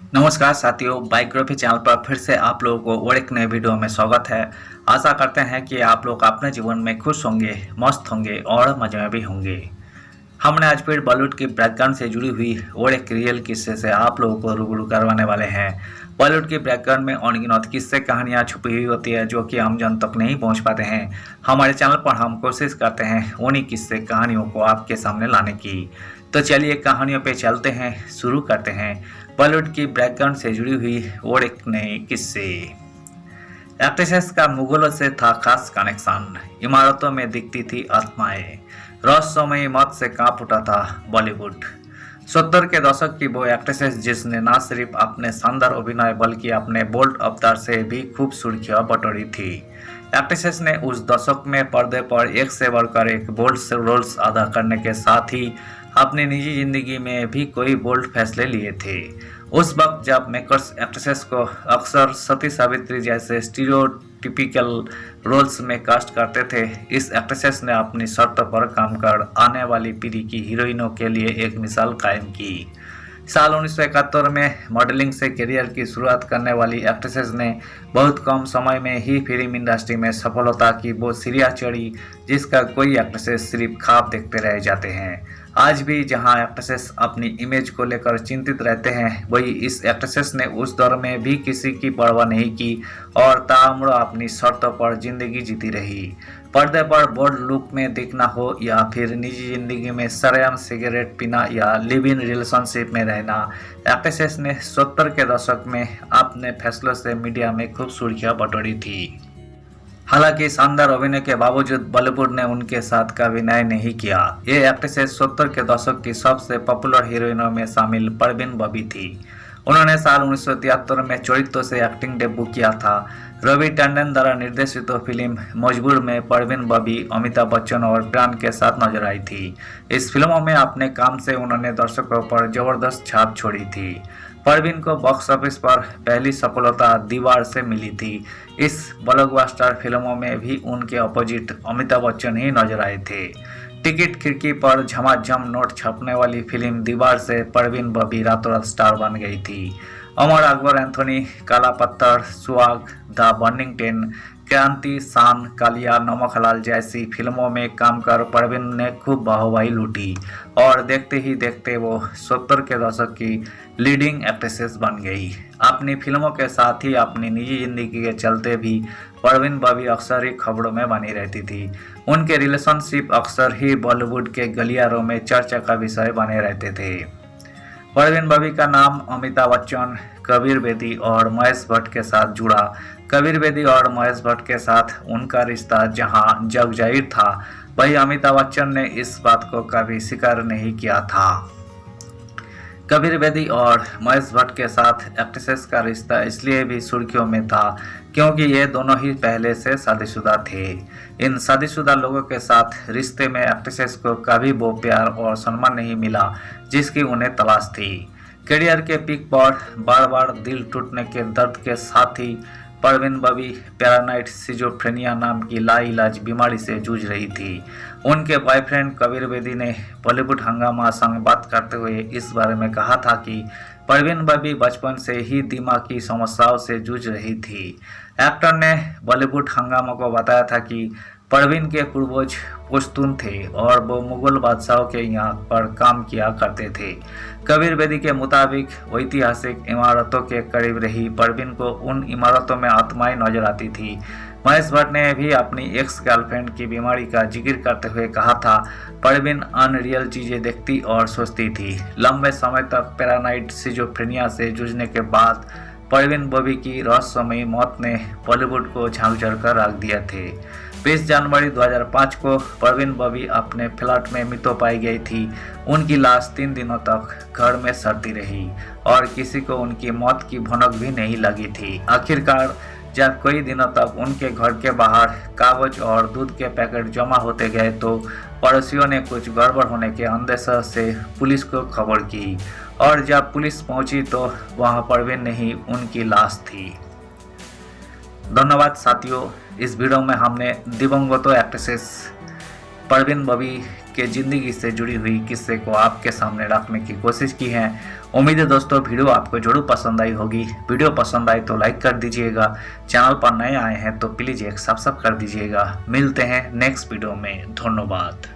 नमस्कार साथियों, biography channel पर फिर से आप लोगों को और एक नए वीडियो में स्वागत है। आशा करते हैं कि आप लोग अपने जीवन में खुश होंगे, मस्त होंगे और मजे में भी होंगे। हमने आज फिर बॉलीवुड की बैकग्राउंड से जुड़ी हुई और एक रियल किस्से से आप लोगों को रूबरू करवाने वाले हैं। बॉलीवुड की बैकग्राउंड में अनगिनत किस्से कहानियां छुपी हुई होती है जो कि हम जन तक नहीं पहुंच पाते हैं। हमारे चैनल पर हम कोशिश करते हैं उन्हीं किस्से कहानियों को आपके सामने लाने की। तो चलिए कहानियों पे चलते हैं, शुरू करते हैं बॉलीवुड की बैकग्राउंड से जुड़ी हुई और एक नए किस्से। एक्ट्रेसेस का मुगलों से था खास कनेक्शन। इमारतों में दिखती थी आत्माएं। रहस्यमयी मौत से कांप उठा था बॉलीवुड। 70 के दशक की वो एक्ट्रेसेस जिसने न सिर्फ अपने शानदार अभिनय बल्कि अपने बोल्ड अवतार से भी खूब सुर्खियां बटोरी थी। एक्ट्रेसेस ने उस दशक में पर्दे पर एक से बढ़कर एक बोल्ड रोल्स अदा करने के साथ ही अपनी निजी जिंदगी में भी कोई बोल्ड फैसले लिए थे। उस वक्त जब मेकर्स एक्ट्रेसेस को अक्सर सती सावित्री जैसे स्टीरियोटिपिकल रोल्स में कास्ट करते थे, इस एक्ट्रेसेस ने अपनी शर्त पर काम कर आने वाली पीढ़ी की हीरोइनों के लिए एक मिसाल कायम की। साल 1971 में मॉडलिंग से करियर की शुरुआत करने वाली एक्ट्रेसेस ने बहुत कम समय में ही फिल्म इंडस्ट्री में सफलता की वो सीढ़ियां चढ़ी जिसका कोई एक्ट्रेसेस सिर्फ ख्वाब देखते रह जाते हैं। आज भी जहां एक्ट्रेसेस अपनी इमेज को लेकर चिंतित रहते हैं, वही इस एक्ट्रेसेस ने उस दौर में भी किसी की परवाह नहीं की और ताउम्र अपनी शर्तों पर जिंदगी जीती रही। पर्दे पर बोल्ड लुक में दिखना हो या फिर निजी जिंदगी में सरेआम सिगरेट पीना या लिव इन रिलेशनशिप में रहना, एक्ट्रेसेस ने 70 के दशक में अपने फैसलों से मीडिया में खूब सुर्खियां बटोरी थी। हालांकि शानदार अभिनय के बावजूद बॉलीवुड ने उनके साथ कभी न्याय नहीं किया। ये एक्ट्रेसेस 70 के दशक की सबसे पॉपुलर हीरोइनों में शामिल परवीन बबी थी। उन्होंने साल 1973 में चरित्रों से एक्टिंग डेब्यू किया था। रवि टंडन द्वारा निर्देशित फिल्म मजबूर में परवीन बबी अमिताभ बच्चन और प्राण के साथ नजर आई थी। इस फिल्मों में अपने काम से उन्होंने दर्शकों पर जबरदस्त छाप छोड़ी थी। परवीन को बॉक्स ऑफिस पर पहली सफलता दीवार से मिली थी। इस ब्लॉकबस्टर फिल्मों में भी उनके अपोजिट अमिताभ बच्चन ही नजर आए थे। टिकट खिड़की पर झमाझम नोट छपने वाली फिल्म दीवार से परवीन बबी रातों रात स्टार बन गई थी। अमर अकबर एंथोनी, काला पत्थर, सुहाग, द बर्निंग टेन, क्रांति, शान, कालिया, नमक हलाल जैसी फिल्मों में काम कर परवीन ने खूब वाहवाही लूटी और देखते ही देखते वो 70 के दशक की लीडिंग एक्ट्रेसेस बन गई। अपनी फिल्मों के साथ ही अपनी निजी जिंदगी के चलते भी परवीन बबी अक्सर ही खबरों में बनी रहती थी। उनके रिलेशनशिप अक्सर ही बॉलीवुड के गलियारों में चर्चा का विषय बने रहते थे। परवीन बबी का नाम अमिताभ बच्चन, कबीर बेदी और महेश भट्ट के साथ जुड़ा। कबीर बेदी और महेश भट्ट के साथ उनका रिश्ता जहां जग जाहिर था, वही अमिताभ बच्चन ने इस बात को कभी स्वीकार नहीं किया था। कबीर बेदी और महेश भट्ट के साथ एक्ट्रेसेस का रिश्ता इसलिए भी सुर्खियों में था क्योंकि ये दोनों ही पहले से शादीशुदा थे। इन शादीशुदा लोगों के साथ रिश्ते में एक्ट्रेसेस को कभी वो प्यार और सम्मान नहीं मिला जिसकी उन्हें तलाश थी। करियर के पीक पर बार बार दिल टूटने के दर्द के साथ ही परवीन बबी पैरानाइड सिजोफ्रेनिया नाम की लाइलाज बीमारी से जूझ रही थी। उनके बॉयफ्रेंड कबीर बेदी ने बॉलीवुड हंगामा संग बात करते हुए इस बारे में कहा था कि परवीन बबी बचपन से ही दिमागी समस्याओं से जूझ रही थी। एक्टर ने बॉलीवुड हंगामा को बताया था कि परवीन के पूर्वज पश्तून थे और वो मुगल बादशाहों के यहाँ पर काम किया करते थे। कबीर बेदी के मुताबिक ऐतिहासिक इमारतों के करीब रही परवीन को उन इमारतों में आत्माएं नजर आती थी। महेश भट्ट ने भी अपनी एक्स गर्लफ्रेंड की बीमारी का जिक्र करते हुए कहा था, परवीन अनरियल चीजें देखती और सोचती थी। लंबे समय तक पैरानाइड सिजोफ्रेनिया से जूझने के बाद परवीन बबी की रहस्यमयी मौत ने बॉलीवुड को झांझर कर रख दिया थे। 20 जनवरी 2005 को परवीन बबी अपने फ्लैट में मृत पाई गई थी। उनकी लाश 3 दिनों तक घर में सड़ती रही और किसी को उनकी मौत की भनक भी नहीं लगी थी। आखिरकार जब कई दिनों तक उनके घर के बाहर कागज और दूध के पैकेट जमा होते गए तो पड़ोसियों ने कुछ गड़बड़ होने के अंदेशा से पुलिस को खबर की और जब पुलिस पहुंची तो वहां परवीन नहीं उनकी लाश थी। धन्यवाद साथियों, इस वीडियो में हमने दिवंगत एक्ट्रेसेस परवीन बबी के ज़िंदगी से जुड़ी हुई किस्से को आपके सामने रखने की कोशिश की है। उम्मीद है दोस्तों वीडियो आपको जरूर पसंद आई होगी। वीडियो पसंद आई तो लाइक कर दीजिएगा, चैनल पर नए आए हैं तो प्लीज़ एक सब्सक्राइब कर दीजिएगा। मिलते हैं नेक्स्ट वीडियो में, धन्यवाद।